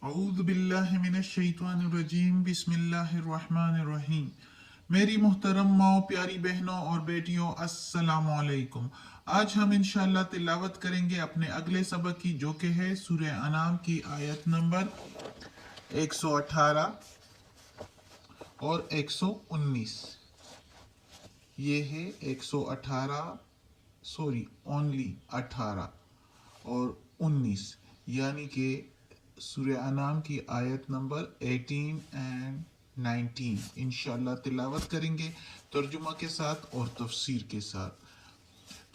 औज़ु बिल्लाहि मिनश शैतानिर रजीम बिस्मिल्लाहिर रहमानिर रहीम। मेरी मोहतरम माओ, प्यारी बहनों और बेटियों, अस्सलामु अलैकुम। आज हम इंशाअल्लाह तिलावत करेंगे अपने अगले सबक की, जो कि है सूरह अनाम की आयत नंबर 118 और 119। ये है 118, सॉरी ओनली 18 और 19, यानी कि सूरह अनाम की आयत नंबर 18 एंड 19 इंशाअल्लाह तिलावत करेंगे तर्जुमा के साथ और तफसीर के साथ।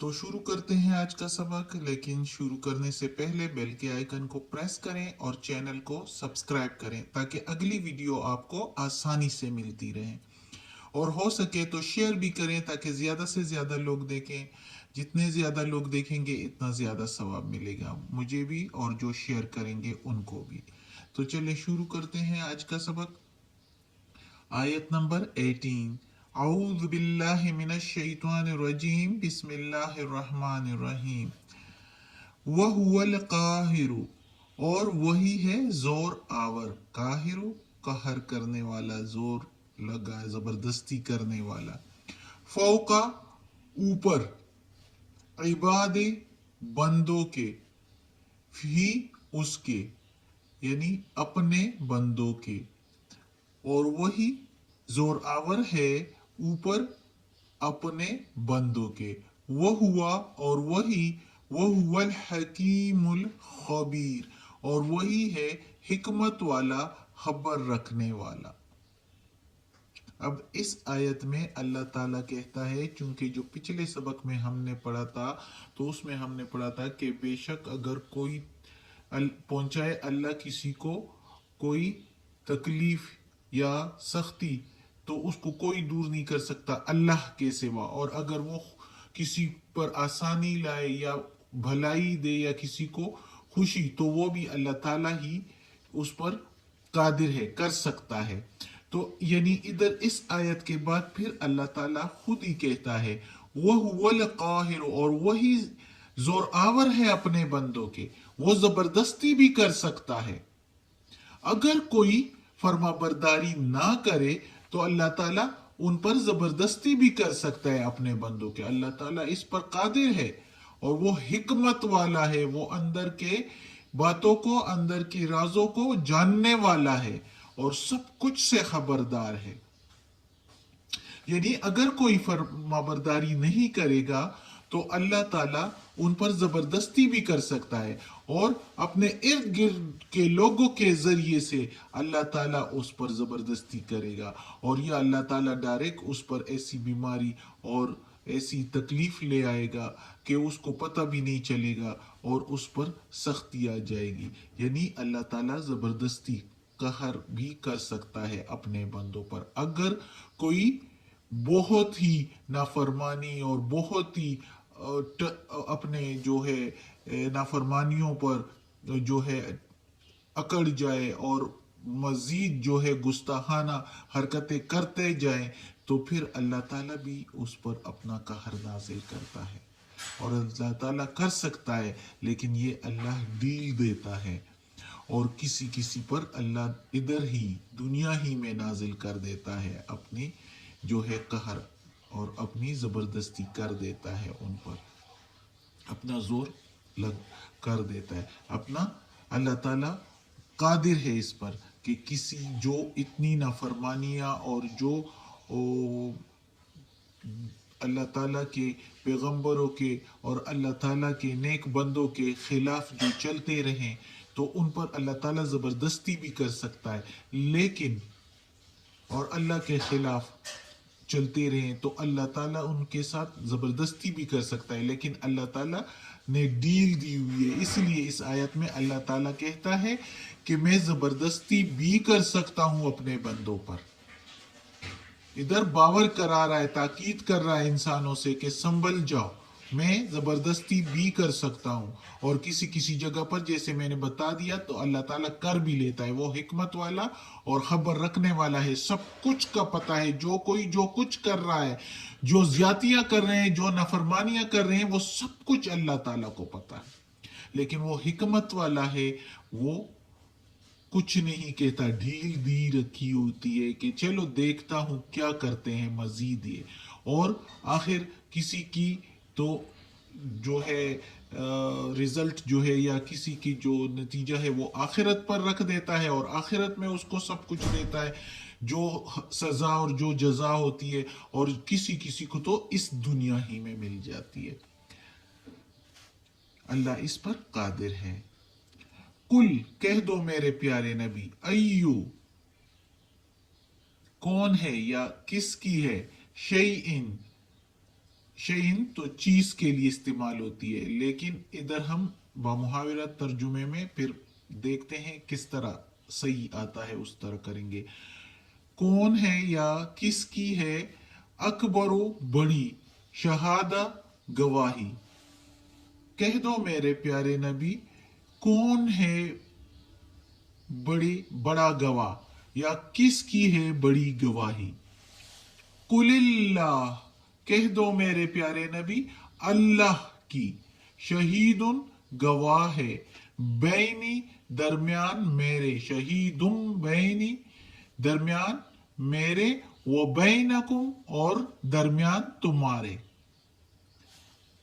तो शुरू करते हैं आज का सबक, लेकिन शुरू करने से पहले बेल के आइकन को प्रेस करें और चैनल को सब्सक्राइब करें ताकि अगली वीडियो आपको आसानी से मिलती रहे, और हो सके तो शेयर भी करें ताकि ज़्यादा से ज़्यादा लोग देखें। जितने ज़्यादा लोग देखेंगे इतना ज़्यादा सवाब मिलेगा मुझे भी और जो शेयर करेंगे उनको भी। तो चलिए शुरू करते हैं आज का सबक। आयत नंबर 18। औज़ु बिल्लाहि मिनश शैतानिर रजीम बिस्मिल्लाहिर रहमानिर रहीम। वहुवल काहिरु, और वही है जोर आवर। काहिरु, कहर करने वाला, जोर लगा जबरदस्ती करने वाला। फौका, ऊपर। इबादे, बंदों के। ही, उसके, यानी अपने बंदों के। और वही जोर आवर है ऊपर अपने बंदों के। वह हुआ, और वही, वह हुवल हकीमुल खबीर, और वही है हिकमत वाला, खबर रखने वाला। अब इस आयत में अल्लाह ताला कहता है, चूंकि जो पिछले सबक में हमने पढ़ा था तो उसमें हमने पढ़ा था कि बेशक अगर कोई पहुंचाए अल्लाह किसी को कोई तकलीफ या सख्ती, तो उसको कोई दूर नहीं कर सकता अल्लाह के सिवा। और अगर वो किसी पर आसानी लाए या भलाई दे या किसी को खुशी, तो वो भी अल्लाह ताला ही उस पर कादिर है, कर सकता है। तो यानी इधर इस आयत के बाद फिर अल्लाह ताला खुद ही कहता है वह हुवल काहिर, और वही जोर आवर है अपने बंदों के, वो जबरदस्ती भी कर सकता है। अगर कोई फर्मा बरदारी ना करे तो अल्लाह ताला उन पर जबरदस्ती भी कर सकता है अपने बंदों के। अल्लाह ताला इस पर कादिर है और वो हिकमत वाला है, वो अंदर के बातों को, अंदर की राजों को जानने वाला है और सब कुछ से खबरदार है। यानी अगर कोई फरमाबरदारी नहीं करेगा तो अल्लाह ताला उन पर जबरदस्ती भी कर सकता है, और अपने इर्द गिर्द के लोगों के जरिए से अल्लाह ताला उस पर जबरदस्ती करेगा। और यह अल्लाह ताला डायरेक्ट उस पर ऐसी बीमारी और ऐसी तकलीफ ले आएगा कि उसको पता भी नहीं चलेगा और उस पर सख्ती आ जाएगी। यानी अल्लाह ताला जबरदस्ती कहर भी कर सकता है अपने बंदों पर। अगर कोई बहुत ही नाफरमानी और बहुत ही अपने जो है नाफरमानियों पर जो है अकड़ जाए और मजीद जो है गुस्ताखाना हरकतें करते जाए, तो फिर अल्लाह ताला भी उस पर अपना कहर नाजिल करता है। और अल्लाह ताला कर सकता है, लेकिन ये अल्लाह डील देता है, और किसी किसी पर अल्लाह इधर ही दुनिया ही में नाजिल कर देता है अपनी जो है कहर, और अपनी ज़बरदस्ती कर देता है उन पर, अपना जोर लग कर देता है अपना। अल्लाह ताला कादिर है इस पर कि किसी जो इतनी नाफरमानियाँ और जो अल्लाह ताला के पैगंबरों के और अल्लाह ताला के नेक बंदों के खिलाफ जो चलते रहें, तो उन पर अल्लाह ताला ज़बरदस्ती भी कर सकता है। लेकिन और अल्लाह के खिलाफ चलते रहें तो अल्लाह ताला उनके साथ ज़बरदस्ती भी कर सकता है, लेकिन अल्लाह ताला ने डील दी हुई है। इसलिए इस आयत में अल्लाह ताला कहता है कि मैं ज़बरदस्ती भी कर सकता हूँ अपने बंदों पर। इधर बावर करा रहा है, ताकीद कर रहा है इंसानों से कि संभल जाओ, मैं ज़बरदस्ती भी कर सकता हूँ। और किसी किसी जगह पर जैसे मैंने बता दिया तो अल्लाह ताला कर भी लेता है। वो हिकमत वाला और खबर रखने वाला है, सब कुछ का पता है। जो कोई जो कुछ कर रहा है, जो ज्यादतियाँ कर रहे हैं, जो नफरमानियाँ कर रहे हैं, वो सब कुछ अल्लाह ताला को पता है। लेकिन वो हिकमत वाला है, वो कुछ नहीं कहता, ढील दी रखी होती है कि चलो देखता हूं क्या करते हैं मजीद ये। और आखिर किसी की तो जो है रिजल्ट जो है या किसी की जो नतीजा है वो आखिरत पर रख देता है और आखिरत में उसको सब कुछ देता है, जो सजा और जो जजा होती है, और किसी किसी को तो इस दुनिया ही में मिल जाती है। अल्लाह इस पर कादिर है। कुल कह दो मेरे प्यारे नबी, अय्यू कौन है या किसकी है, शैइन, शैइन तो चीज के लिए इस्तेमाल होती है, लेकिन इधर हम बामुहावरा तर्जुमे में फिर देखते हैं किस तरह सही आता है, उस तरह करेंगे। कौन है या किसकी है, अकबरो बड़ी, शहादा गवाही। कह दो मेरे प्यारे नबी, कौन है बड़ा गवाह या किसकी है बड़ी गवाही। कुलिल्लाह कह दो मेरे प्यारे नबी, अल्लाह की, शहीदुन गवाह है, बैनी दरमियान मेरे, शहीदुम बैनी दरमियान मेरे, वो बैनकुम और दरमियान तुम्हारे।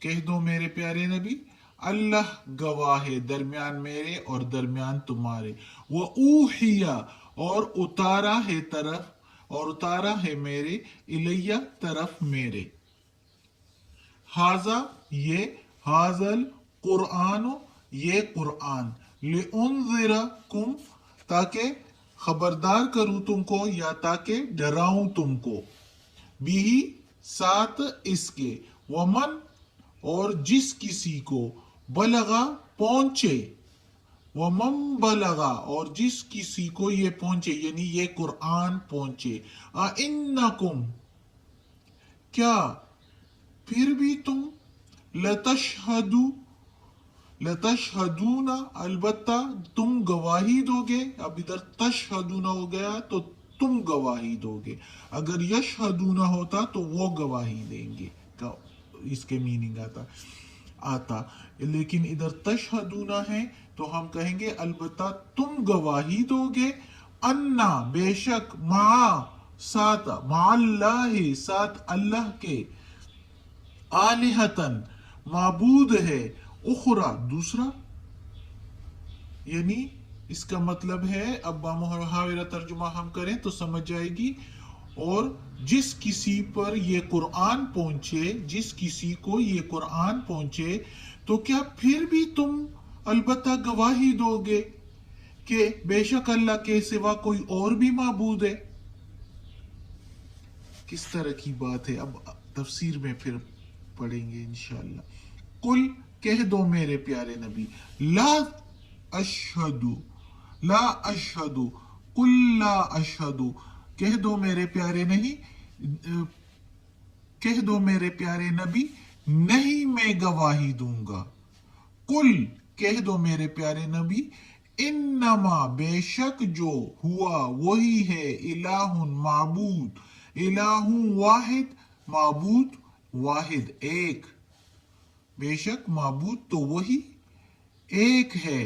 कह दो मेरे प्यारे नबी, अल्लाह गवाह है दरमियान मेरे और दरमियान तुम्हारे, वो ऊहिया और उतारा है तरफ, और उतारा है मेरे, इलैया तरफ मेरे। हाजा ये, हाजल कुरान ये कुरान, लिउन्ज़िरकुम ताकि खबरदार करूं तुमको या ताकि डराऊं तुमको, बिही साथ इसके, वमन और जिस किसी को, बलगा पहुंचे, वमम बलगा और जिस किसी को ये पहुंचे, यानी ये कुरान पहुंचे। अइन्नकुम क्या फिर भी तुम, लतशहदू लतशहदूना अलबत्ता तुम गवाही दोगे। अब इधर तशहदूना हो गया तो तुम गवाही दोगे, अगर यशहदूना होता तो वो गवाही देंगे का इसके मीनिंग आता, लेकिन इधर तशहदूना है तो हम कहेंगे अलबत्ता तुम गवाही दोगे, अन्ना बेशक, मा साथ, माअल्लाह साथ अल्लाह के, आलिहतन माबूद है, उखरा दूसरा। यानी इसका मतलब है, अब बामुहावरा तर्जुमा हम करें तो समझ जाएगी। और जिस किसी पर ये कुरान पहुंचे, जिस किसी को ये कुरान पहुंचे, तो क्या फिर भी तुम अलबत्ता गवाही दोगे कि बेशक अल्लाह के सिवा कोई और भी माबूद है। किस तरह की बात है, अब तफसीर में फिर पढ़ेंगे इंशाअल्लाह। कुल कह दो मेरे प्यारे नबी, ला अशहदु, ला अशहदु, कुल ला अशहदु, कह दो मेरे प्यारे नहीं, कह दो मेरे प्यारे नबी, नहीं मैं गवाही दूंगा। कुल कह दो मेरे प्यारे नबी, इन्नमा बेशक जो हुआ वही है, इलाहुन माबूद, इलाहु वाहिद माबूद वाहिद एक, बेशक माबूद तो वही एक है।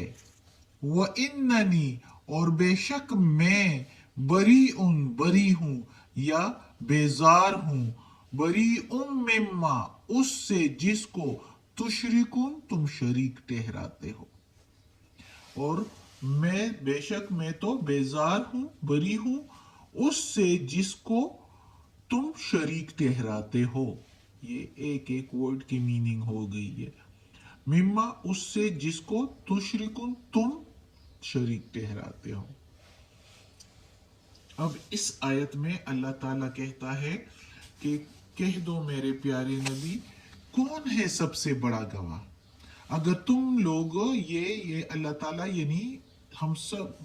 व इन्ननी और बेशक मैं, बरी हूं या बेजार हूं, बरी मिम्मा उससे जिसको, तुशरिकुन तुम शरीक ठहराते हो। और मैं बेशक मैं तो बेजार हूं, बरी हूं उससे जिसको तुम शरीक ठहराते हो। ये एक एक वर्ड की मीनिंग हो गई है। मिम्मा उससे जिसको, तुशरिकुन तुम शरीक ठहराते हो। अब इस आयत में अल्लाह ताला कहता है कि कह दो मेरे प्यारे नबी, कौन है सबसे बड़ा गवाह। अगर तुम लोग ये अल्लाह ताला यानी हम सब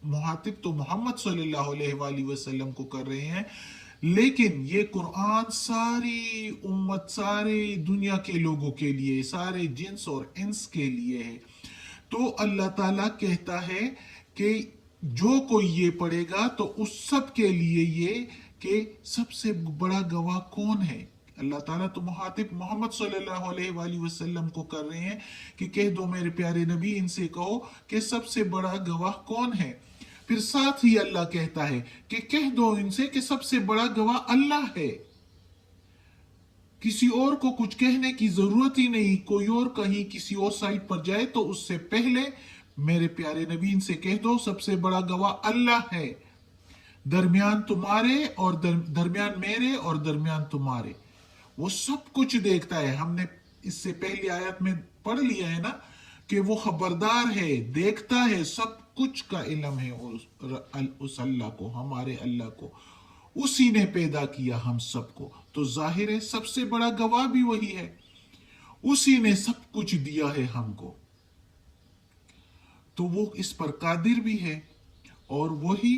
मुहातिब तो मोहम्मद सल्लल्लाहु अलैहि वसल्लम को कर रहे हैं, लेकिन ये कुरान सारी उम्मत, सारे दुनिया के लोगों के लिए, सारे जिन्स और इंस के लिए है। तो अल्लाह ताला कहता है कि जो कोई ये पढ़ेगा तो उस सब के लिए ये कि सबसे बड़ा गवाह कौन है। अल्लाह ताला तो मुहातिब मोहम्मद सल्लल्लाहु अलैहि वसल्लम को कर रहे हैं कि कह दो मेरे प्यारे नबी, इनसे कहो कि सबसे बड़ा गवाह कौन है। फिर साथ ही अल्लाह कहता है कि कह दो इनसे कि सबसे बड़ा गवाह अल्लाह है। किसी और को कुछ कहने की जरूरत ही नहीं। कोई और कहीं किसी और साइट पर जाए तो उससे पहले मेरे प्यारे नबी इनसे कह दो सबसे बड़ा गवाह अल्लाह है, दरमियान तुम्हारे और दरमियान मेरे और दरमियान तुम्हारे। वो सब कुछ देखता है। हमने इससे पहली आयत में पढ़ लिया है ना कि वो खबरदार है, देखता है, सब कुछ का इल्म है उस अल्लाह को, हमारे अल्लाह को। उसी ने पैदा किया हम सबको, तो जाहिर है सबसे बड़ा गवाह भी वही है। उसी ने सब कुछ दिया है हमको, तो वो इस पर कादिर भी है और वही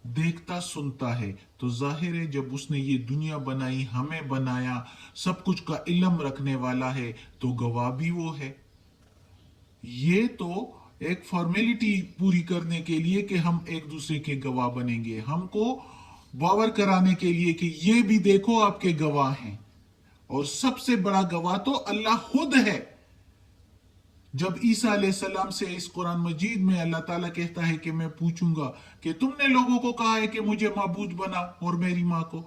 देखता सुनता है। तो जाहिर है जब उसने ये दुनिया बनाई, हमें बनाया, सब कुछ का इल्म रखने वाला है, तो गवाह भी वो है। ये तो एक फॉर्मेलिटी पूरी करने के लिए कि हम एक दूसरे के गवाह बनेंगे, हमको बावर कराने के लिए कि ये भी देखो आपके गवाह हैं। और सबसे बड़ा गवाह तो अल्लाह खुद है। जब ईसा अलैहिस्सलाम से इस कुरान मजीद में अल्लाह ताला कहता है कि मैं पूछूंगा कि तुमने लोगों को कहा है कि मुझे माबूद बनाओ और मेरी माँ को,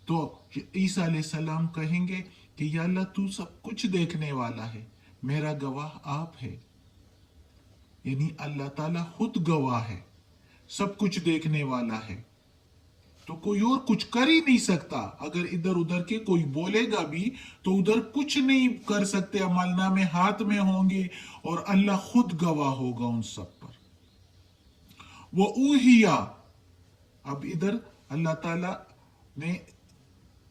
तो ईसा अलैहिस्सलाम कहेंगे कि या अल्लाह तू सब कुछ देखने वाला है, मेरा गवाह आप है। यानी अल्लाह ताला खुद गवाह है, सब कुछ देखने वाला है, तो कोई और कुछ कर ही नहीं सकता। अगर इधर उधर के कोई बोलेगा भी तो उधर कुछ नहीं कर सकते, अमलना में हाथ में होंगे और अल्लाह खुद गवाह होगा उन सब पर। वो ऊहिया, अब इधर अल्लाह ताला ने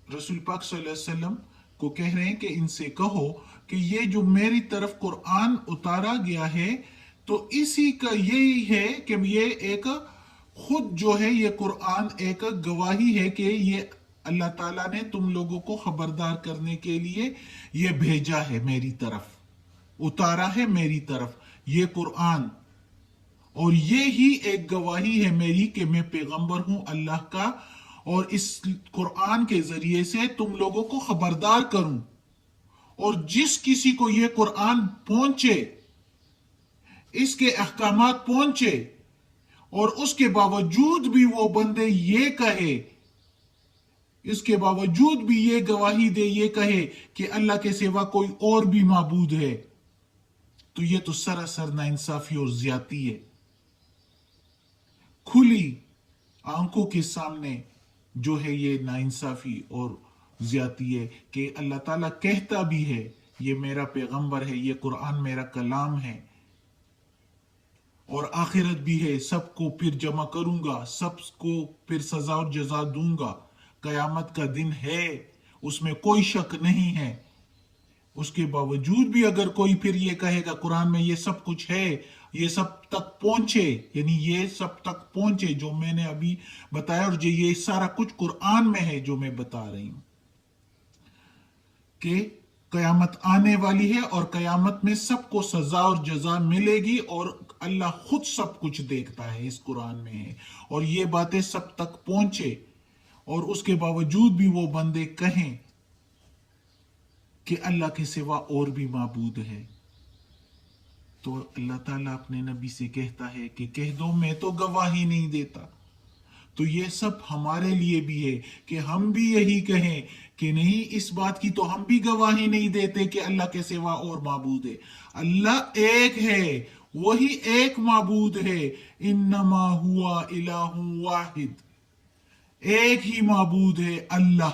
रसूल पाक सल्लल्लाहु अलैहि वसल्लम को कह रहे हैं कि इनसे कहो कि ये जो मेरी तरफ कुरान उतारा गया है तो इसी का यही है कि ये एक खुद जो है, ये कुरान एक गवाही है कि ये अल्लाह ताला ने तुम लोगों को खबरदार करने के लिए ये भेजा है, मेरी तरफ उतारा है, मेरी तरफ ये कुरान। और ये ही एक गवाही है मेरी कि मैं पैगंबर हूं अल्लाह का, और इस कुरान के जरिए से तुम लोगों को खबरदार करूं। और जिस किसी को ये कुरान पहुंचे, इसके अहकामात पहुंचे, और उसके बावजूद भी वो बंदे ये कहे, इसके बावजूद भी ये गवाही दे, ये कहे कि अल्लाह के सिवा कोई और भी माबूद है, तो ये तो सरासर नाइंसाफी और ज्यादती है। खुली आंखों के सामने जो है ये नाइंसाफी और ज्यादती है कि अल्लाह ताला कहता भी है ये मेरा पैगंबर है, ये कुरान मेरा कलाम है, और आखिरत भी है, सबको फिर जमा करूंगा, सबको फिर सजा और जजा दूंगा, कयामत का दिन है, उसमें कोई शक नहीं है। उसके बावजूद भी अगर कोई फिर ये कहेगा कुरान में ये सब कुछ है, ये सब तक पहुंचे, यानी ये सब तक पहुंचे जो मैंने अभी बताया, और जो ये सारा कुछ कुरान में है जो मैं बता रही हूं कि कयामत आने वाली है और कयामत में सबको सजा और जजा मिलेगी, और अल्लाह खुद सब कुछ देखता है, इस कुरान में है। और ये बातें सब तक पहुंचे और उसके बावजूद भी वो बंदे कहें कि अल्लाह के सिवा और भी माबूद है, तो अल्लाह ताला अपने नबी से कहता है कि कह दो मैं तो गवाही नहीं देता। तो ये सब हमारे लिए भी है कि हम भी यही कहें कि नहीं, इस बात की तो हम भी गवाही नहीं देते कि अल्लाह के सिवा और माबूद है। अल्लाह एक है, वही एक माबूद है। इन्नमा हुआ इलाहु वाहिद, एक ही माबूद है अल्लाह,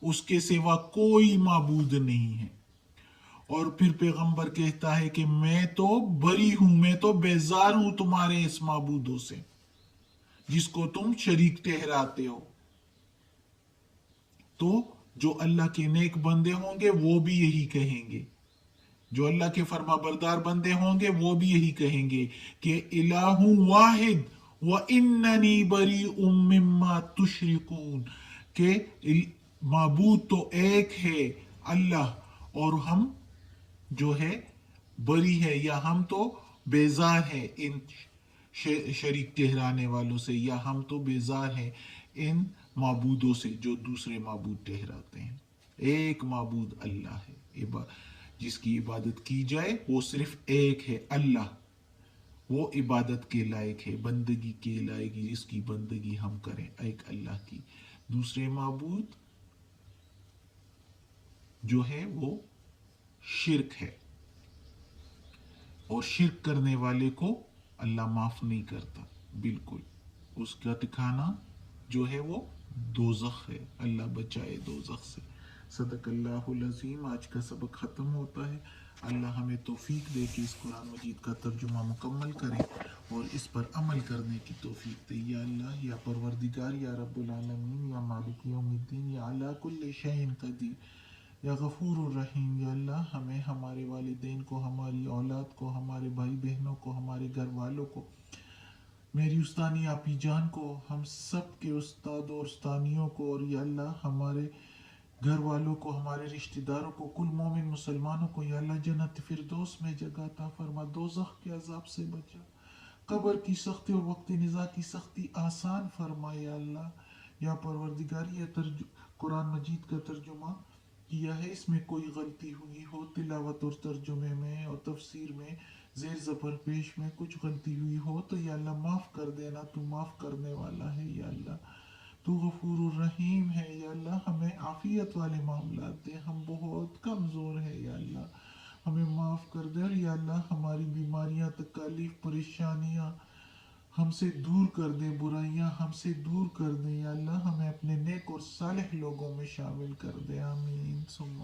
उसके सिवा कोई माबूद नहीं है। और फिर पैगंबर कहता है कि मैं तो बरी हूं, मैं तो बेजार हूं तुम्हारे इस माबूदों से जिसको तुम शरीक ठहराते हो। तो जो अल्लाह के नेक बंदे होंगे वो भी यही कहेंगे, जो अल्लाह के फरमाबरदार बंदे होंगे वो भी यही कहेंगे कि इलाहु वाहिद व इन्ननी बरी मिम्मा तुशरिकून, के माबूद तो एक है अल्लाह, और हम जो है बरी है, या हम तो बेजार है इन शरीक ठहराने वालों से, या हम तो बेजार हैं इन माबूदों से जो दूसरे माबूद ठहराते हैं। ایک معبود اللہ ہے، جس کی عبادت کی جائے وہ صرف ایک ہے، اللہ۔ وہ عبادت کے لائق ہے، بندگی کے لائق، جس کی بندگی ہم کریں ایک اللہ کی۔ دوسرے معبود جو ہے وہ شرک ہے، اور شرک کرنے والے کو اللہ معاف نہیں کرتا بالکل، اس کا ٹھکانہ جو ہے وہ دوزخ ہے، اللہ بچائے دوزخ سے۔ صدق اللہ العظیم۔ آج کا سبق ختم ہوتا ہے۔ اللہ ہمیں توفیق دے کہ اس قرآن مجید کا ترجمہ مکمل کریں اور اس پر عمل کرنے کی توفیق دے۔ یا اللہ، یا پروردگار، یا رب العالمین، یا مالک یوم الدین، یا علی کل شیء قدیر، یا غفور الرحیم۔ یا اللہ، ہمیں، ہمارے والدین کو، ہماری اولاد کو، ہمارے بھائی بہنوں کو، ہمارے گھر والوں کو، میری استانی آپی جان کو، ہم سب کے استاد اور استانیوں کو، اور یا اللہ ہمارے گھر والوں کو، ہمارے رشتہ داروں کو، کل مومن مسلمانوں کو یا اللہ جنت فردوس میں جگہ عطا فرما، دوزخ کے عذاب سے بچا، قبر کی سختی اور وقت نزاع کی سختی آسان فرما یا اللہ۔ یا پروردگار، یہ قرآن مجید کا ترجمہ کیا ہے، اس میں کوئی غلطی ہوئی ہو، تلاوت اور ترجمے میں اور تفسیر میں، زیر زبر پیش میں کچھ غلطی ہوئی ہو تو یا اللہ معاف کر دینا، تو معاف کرنے والا ہے یا اللہ، تو غفور الرحیم ہے یا اللہ۔ ہمیں عافیت والے معاملات دے، ہم بہت کمزور ہیں یا اللہ، ہمیں معاف کر دے، اور یا اللہ ہماری بیماریاں، تکالیف، پریشانیاں ہم سے دور کر دے، برائیاں ہم سے دور کر دے یا اللہ، ہمیں اپنے نیک اور صالح لوگوں میں شامل کر دے، آمین ثم